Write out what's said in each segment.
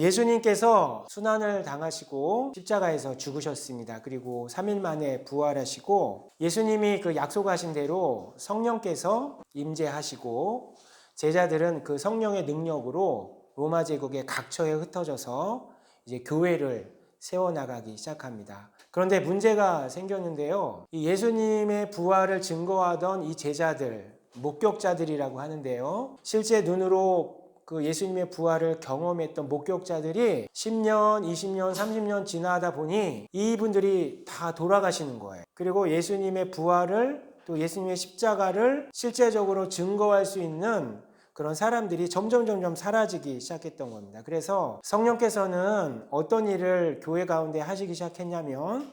예수님께서 순환을 당하시고 십자가에서 죽으셨습니다. 그리고 3일 만에 부활하시고 예수님이 그 약속하신 대로 성령께서 임재하시고 제자들은 그 성령의 능력으로 로마 제국의 각처에 흩어져서 이제 교회를 세워나가기 시작합니다. 그런데 문제가 생겼는데요. 이 예수님의 부활을 증거하던 이 제자들, 목격자들이라고 하는데요. 실제 눈으로 그 예수님의 부활을 경험했던 목격자들이 10년, 20년, 30년 지나다 보니 이분들이 다 돌아가시는 거예요. 그리고 예수님의 부활을 또 예수님의 십자가를 실제적으로 증거할 수 있는 그런 사람들이 점점 사라지기 시작했던 겁니다. 그래서 성령께서는 어떤 일을 교회 가운데 하시기 시작했냐면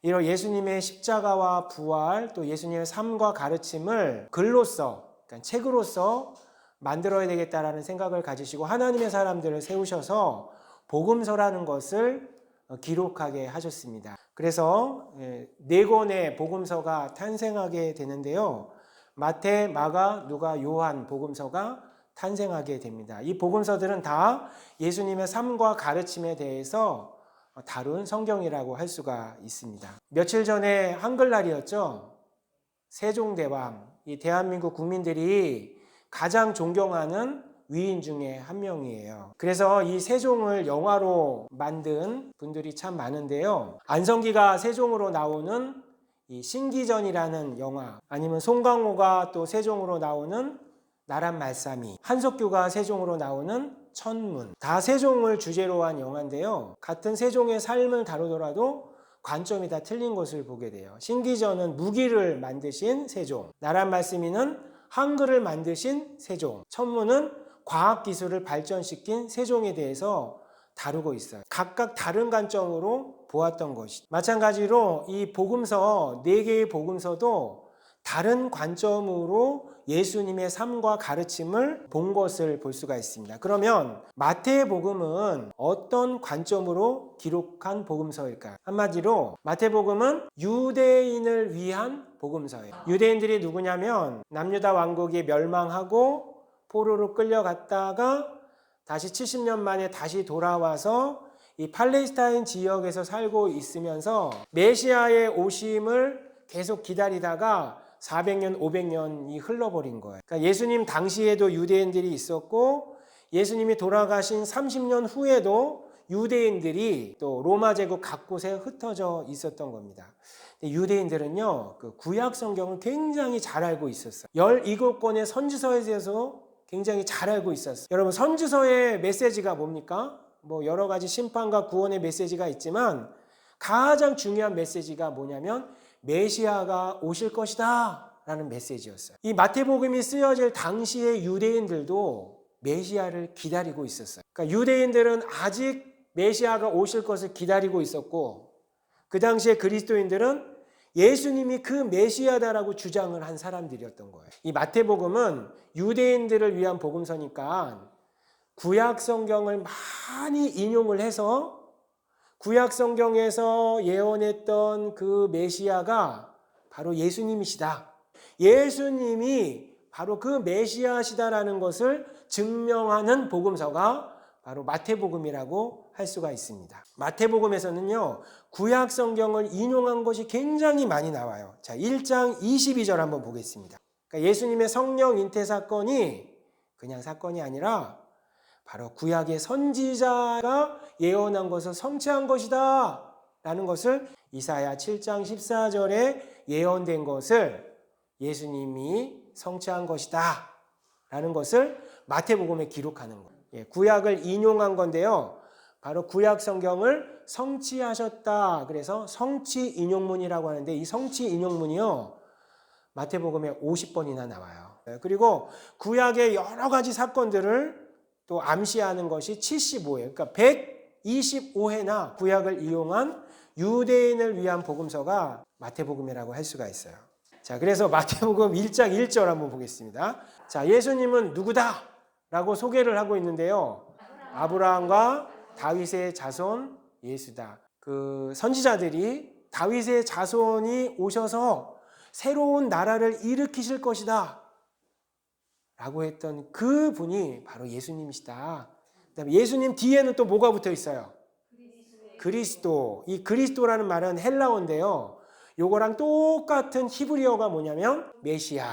이런 예수님의 십자가와 부활 또 예수님의 삶과 가르침을 글로써, 그러니까 책으로서 만들어야 되겠다라는 생각을 가지시고 하나님의 사람들을 세우셔서 복음서라는 것을 기록하게 하셨습니다. 그래서 4권의 복음서가 탄생하게 되는데요. 마태, 마가, 누가, 요한 복음서가 탄생하게 됩니다. 이 복음서들은 다 예수님의 삶과 가르침에 대해서 다룬 성경이라고 할 수가 있습니다. 며칠 전에 한글날이었죠. 세종대왕, 이 대한민국 국민들이 가장 존경하는 위인 중에 한 명이에요. 그래서 이 세종을 영화로 만든 분들이 참 많은데요. 안성기가 세종으로 나오는 이 신기전이라는 영화, 아니면 송강호가 또 세종으로 나오는 나란 말씀이, 한석규가 세종으로 나오는 천문, 다 세종을 주제로 한 영화인데요. 같은 세종의 삶을 다루더라도 관점이 다 틀린 것을 보게 돼요. 신기전은 무기를 만드신 세종, 나란 말씀이는 한글을 만드신 세종, 천문은 과학기술을 발전시킨 세종에 대해서 다루고 있어요. 각각 다른 관점으로 보았던 것이. 마찬가지로 이 복음서, 4개의 복음서도 다른 관점으로 예수님의 삶과 가르침을 본 것을 볼 수가 있습니다. 그러면 마태복음은 어떤 관점으로 기록한 복음서일까요? 한마디로 마태복음은 유대인을 위한 복음서예요. 유대인들이 누구냐면 남유다 왕국이 멸망하고 포로로 끌려갔다가 다시 70년 만에 다시 돌아와서 이 팔레스타인 지역에서 살고 있으면서 메시아의 오심을 계속 기다리다가 400년, 500년이 흘러버린 거예요. 그러니까 예수님 당시에도 유대인들이 있었고 예수님이 돌아가신 30년 후에도 유대인들이 또 로마 제국 각곳에 흩어져 있었던 겁니다. 유대인들은요, 그 구약 성경을 굉장히 잘 알고 있었어요. 17권의 선지서에 대해서 굉장히 잘 알고 있었어요. 여러분, 선지서의 메시지가 뭡니까? 뭐 여러 가지 심판과 구원의 메시지가 있지만 가장 중요한 메시지가 뭐냐면 메시아가 오실 것이다 라는 메시지였어요. 이 마태복음이 쓰여질 당시의 유대인들도 메시아를 기다리고 있었어요. 그러니까 유대인들은 아직 메시아가 오실 것을 기다리고 있었고 그 당시에 그리스도인들은 예수님이 그 메시아다라고 주장을 한 사람들이었던 거예요. 이 마태복음은 유대인들을 위한 복음서니까 구약 성경을 많이 인용을 해서 구약 성경에서 예언했던 그 메시아가 바로 예수님이시다. 예수님이 바로 그 메시아시다라는 것을 증명하는 복음서가 바로 마태복음이라고 할 수가 있습니다. 마태복음에서는요, 구약 성경을 인용한 것이 굉장히 많이 나와요. 자, 1장 22절 한번 보겠습니다. 그러니까 예수님의 성령 잉태 사건이 그냥 사건이 아니라 바로 구약의 선지자가 예언한 것을 성취한 것이다 라는 것을 이사야 7장 14절에 예언된 것을 예수님이 성취한 것이다 라는 것을 마태복음에 기록하는 거예요. 구약을 인용한 건데요, 바로 구약 성경을 성취하셨다. 그래서 성취 인용문이라고 하는데 이 성취 인용문이요, 마태복음에 50번이나 나와요. 그리고 구약의 여러 가지 사건들을 또 암시하는 것이 75회, 그러니까 125회나 구약을 이용한 유대인을 위한 복음서가 마태복음이라고 할 수가 있어요. 자, 그래서 마태복음 1장 1절 한번 보겠습니다. 자, 예수님은 누구다? 라고 소개를 하고 있는데요. 아브라함과 다윗의 자손 예수다. 그 선지자들이 다윗의 자손이 오셔서 새로운 나라를 일으키실 것이다 라고 했던 그 분이 바로 예수님이시다. 그다음에 예수님 뒤에는 또 뭐가 붙어 있어요? 그리스도. 이 그리스도라는 말은 헬라어인데요. 요거랑 똑같은 히브리어가 뭐냐면 메시아.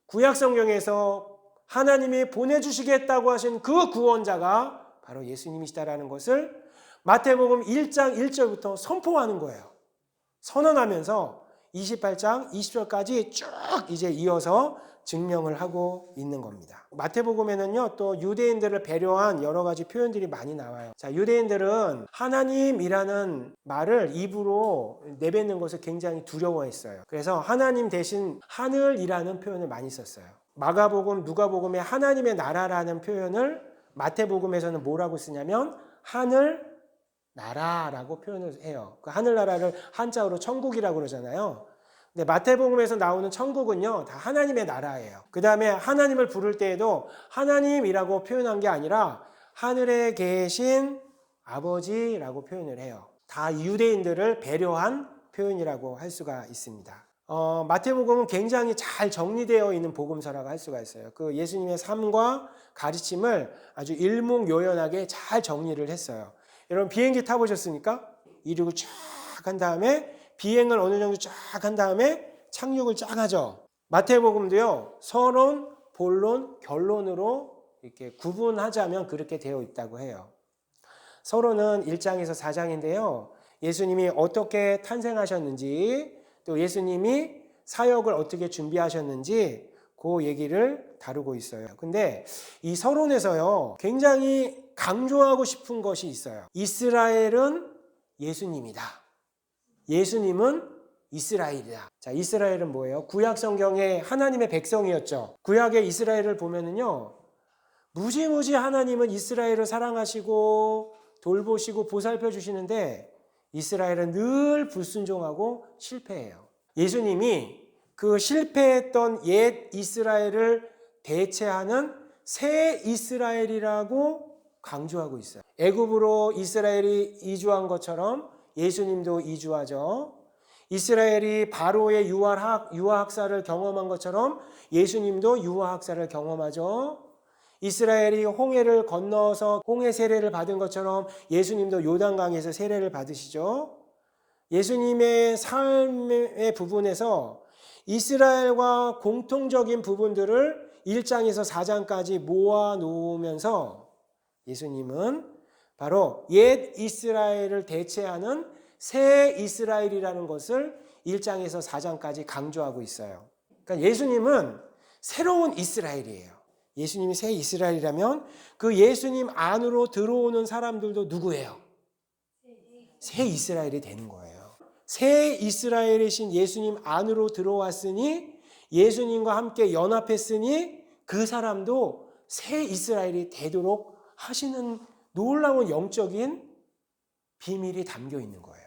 구약 성경에서 하나님이 보내주시겠다고 하신 그 구원자가 바로 예수님이시다라는 것을 마태복음 1장 1절부터 선포하는 거예요. 선언하면서 28장 20절까지 쭉 이제 이어서 증명을 하고 있는 겁니다. 마태복음에는요, 또 유대인들을 배려한 여러 가지 표현들이 많이 나와요. 자, 유대인들은 하나님이라는 말을 입으로 내뱉는 것을 굉장히 두려워했어요. 그래서 하나님 대신 하늘이라는 표현을 많이 썼어요. 마가복음, 누가복음에 하나님의 나라라는 표현을 마태복음에서는 뭐라고 쓰냐면 하늘 나라라고 표현을 해요. 그 하늘나라를 한자어로 천국이라고 그러잖아요. 근데 마태복음에서 나오는 천국은요, 다 하나님의 나라예요. 그 다음에 하나님을 부를 때에도 하나님이라고 표현한 게 아니라 하늘에 계신 아버지라고 표현을 해요. 다 유대인들을 배려한 표현이라고 할 수가 있습니다. 마태복음은 굉장히 잘 정리되어 있는 복음서라고 할 수가 있어요. 그 예수님의 삶과 가르침을 아주 일목요연하게 잘 정리를 했어요. 여러분 비행기 타보셨습니까? 이륙을 쫙 한 다음에 비행을 어느 정도 쫙 한 다음에 착륙을 쫙 하죠. 마태복음도요, 서론, 본론, 결론으로 이렇게 구분하자면 그렇게 되어 있다고 해요. 서론은 1장에서 4장인데요. 예수님이 어떻게 탄생하셨는지, 또 예수님이 사역을 어떻게 준비하셨는지 그 얘기를 다루고 있어요. 근데 이 서론에서요, 굉장히 강조하고 싶은 것이 있어요. 이스라엘은 예수님이다. 예수님은 이스라엘이다. 자, 이스라엘은 뭐예요? 구약 성경의 하나님의 백성이었죠. 구약의 이스라엘을 보면은요, 무지무지 하나님은 이스라엘을 사랑하시고 돌보시고 보살펴 주시는데 이스라엘은 늘 불순종하고 실패해요. 예수님이 그 실패했던 옛 이스라엘을 대체하는 새 이스라엘이라고 강조하고 있어요. 애굽으로 이스라엘이 이주한 것처럼 예수님도 이주하죠. 이스라엘이 바로의 유아학살을 경험한 것처럼 예수님도 유아학살을 경험하죠. 이스라엘이 홍해를 건너서 홍해 세례를 받은 것처럼 예수님도 요단강에서 세례를 받으시죠. 예수님의 삶의 부분에서 이스라엘과 공통적인 부분들을 1장에서 4장까지 모아 놓으면서 예수님은 바로 옛 이스라엘을 대체하는 새 이스라엘이라는 것을 1장에서 4장까지 강조하고 있어요. 그러니까 예수님은 새로운 이스라엘이에요. 예수님이 새 이스라엘이라면 그 예수님 안으로 들어오는 사람들도 누구예요? 새 이스라엘이 되는 거예요. 새 이스라엘이신 예수님 안으로 들어왔으니 예수님과 함께 연합했으니 그 사람도 새 이스라엘이 되도록 하시는 놀라운 영적인 비밀이 담겨 있는 거예요.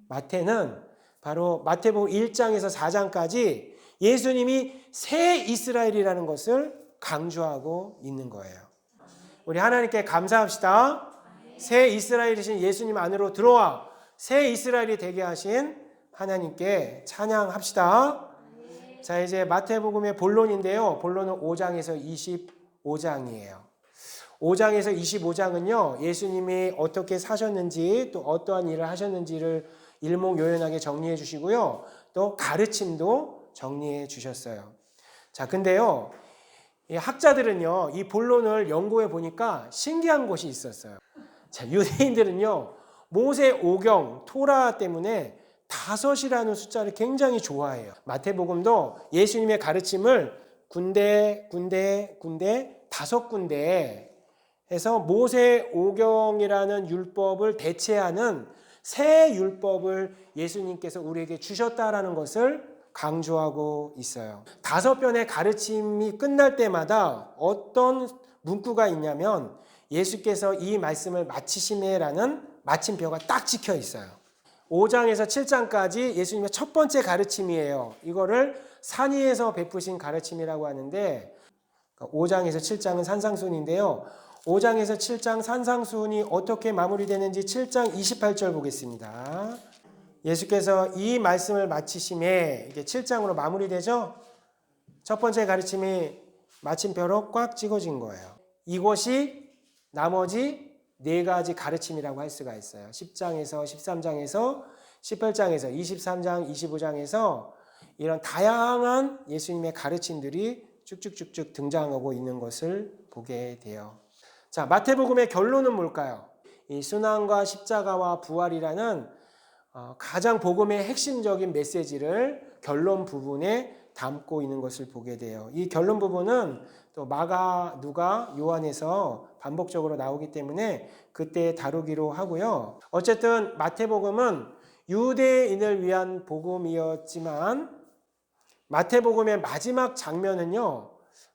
마태는 바로 마태복음 1장에서 4장까지 예수님이 새 이스라엘이라는 것을 강조하고 있는 거예요. 우리 하나님께 감사합시다. 새 이스라엘이신 예수님 안으로 들어와 새 이스라엘이 되게 하신 하나님께 찬양합시다. 자, 이제 마태복음의 본론인데요. 본론은 5장에서 25장이에요. 5장에서 25장은요, 예수님이 어떻게 사셨는지 또 어떠한 일을 하셨는지를 일목요연하게 정리해 주시고요. 또 가르침도 정리해 주셨어요. 자, 근데요, 이 학자들은요, 이 본론을 연구해 보니까 신기한 것이 있었어요. 자, 유대인들은요, 모세 오경, 토라 때문에 5이라는 숫자를 굉장히 좋아해요. 마태복음도 예수님의 가르침을 군데 5군데 해서 모세 오경이라는 율법을 대체하는 새 율법을 예수님께서 우리에게 주셨다라는 것을 강조하고 있어요. 5편의 가르침이 끝날 때마다 어떤 문구가 있냐면 예수께서 이 말씀을 마치시네라는 마침표가 딱 찍혀 있어요. 5장에서 7장까지 예수님의 첫 번째 가르침이에요. 이거를 산 위에서 베푸신 가르침이라고 하는데 5장에서 7장은 산상순인데요. 5장에서 7장 산상순이 어떻게 마무리되는지 7장 28절 보겠습니다. 예수께서 이 말씀을 마치심에 이게 7장으로 마무리되죠. 첫 번째 가르침이 마침표로 꽉 찍어진 거예요. 이것이 나머지 네 가지 가르침이라고 할 수가 있어요. 10장에서 13장에서 18장에서 23장, 25장에서 이런 다양한 예수님의 가르침들이 쭉쭉쭉쭉 등장하고 있는 것을 보게 돼요. 자, 마태복음의 결론은 뭘까요? 이 순환과 십자가와 부활이라는 가장 복음의 핵심적인 메시지를 결론 부분에 담고 있는 것을 보게 돼요. 이 결론 부분은 또 마가, 누가, 요한에서 반복적으로 나오기 때문에 그때 다루기로 하고요. 어쨌든 마태복음은 유대인을 위한 복음이었지만 마태복음의 마지막 장면은요,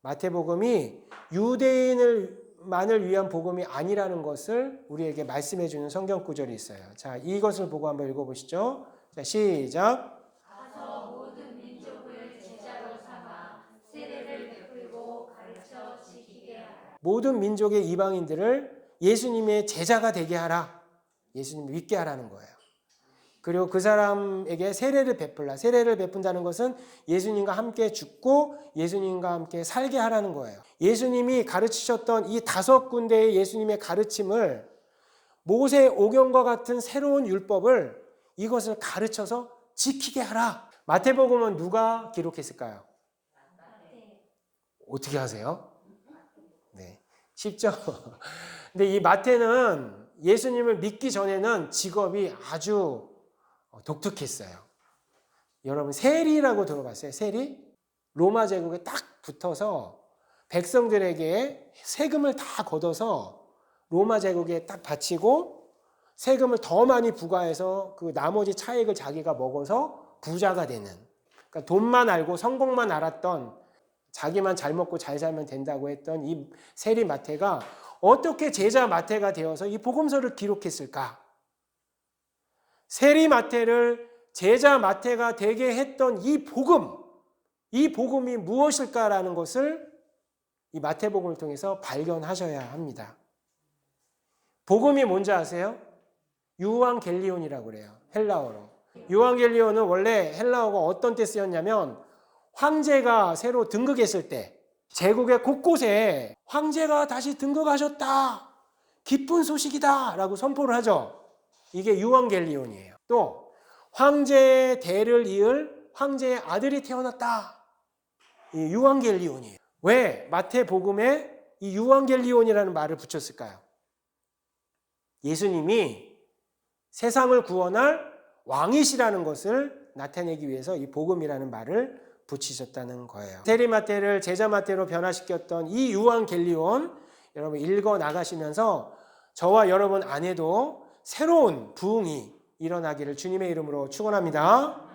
마태복음이 유대인만을 위한 복음이 아니라는 것을 우리에게 말씀해 주는 성경 구절이 있어요. 자, 이것을 보고 한번 읽어보시죠. 자, 시작. 가서 모든 민족을 제자로 삼아 세례를 베풀고 가르쳐 지키게 하라. 모든 민족의 이방인들을 예수님의 제자가 되게 하라. 예수님을 믿게 하라는 거예요. 그리고 그 사람에게 세례를 베풀라. 세례를 베푼다는 것은 예수님과 함께 죽고 예수님과 함께 살게 하라는 거예요. 예수님이 가르치셨던 이 5군데의 예수님의 가르침을 모세 오경과 같은 새로운 율법을 이것을 가르쳐서 지키게 하라. 마태복음은 누가 기록했을까요? 어떻게 하세요? 네, 쉽죠? 근데 이 마태는 예수님을 믿기 전에는 직업이 아주 독특했어요. 여러분 세리라고 들어봤어요? 세리? 로마 제국에 딱 붙어서 백성들에게 세금을 다 걷어서 로마 제국에 딱 바치고 세금을 더 많이 부과해서 그 나머지 차액을 자기가 먹어서 부자가 되는, 그러니까 돈만 알고 성공만 알았던, 자기만 잘 먹고 잘 살면 된다고 했던 이 세리 마태가 어떻게 제자 마태가 되어서 이 복음서를 기록했을까? 세리 마태를 제자 마태가 되게 했던 이 복음이 무엇일까라는 것을 이 마태복음을 통해서 발견하셔야 합니다. 복음이 뭔지 아세요? 유앙겔리온이라고 그래요. 헬라어로. 유앙겔리온은 원래 헬라어가 어떤 때 쓰였냐면 황제가 새로 등극했을 때 제국의 곳곳에 황제가 다시 등극하셨다, 기쁜 소식이다 라고 선포를 하죠. 이게 유앙겔리온이에요. 또 황제의 대를 이을 황제의 아들이 태어났다, 이 유앙겔리온이에요. 왜 마태복음에 이 유앙겔리온이라는 말을 붙였을까요? 예수님이 세상을 구원할 왕이시라는 것을 나타내기 위해서 이 복음이라는 말을 붙이셨다는 거예요. 세리 마태를 제자 마태로 변화시켰던 이 유앙겔리온, 여러분 읽어 나가시면서 저와 여러분 안에도 새로운 부흥이 일어나기를 주님의 이름으로 축원합니다.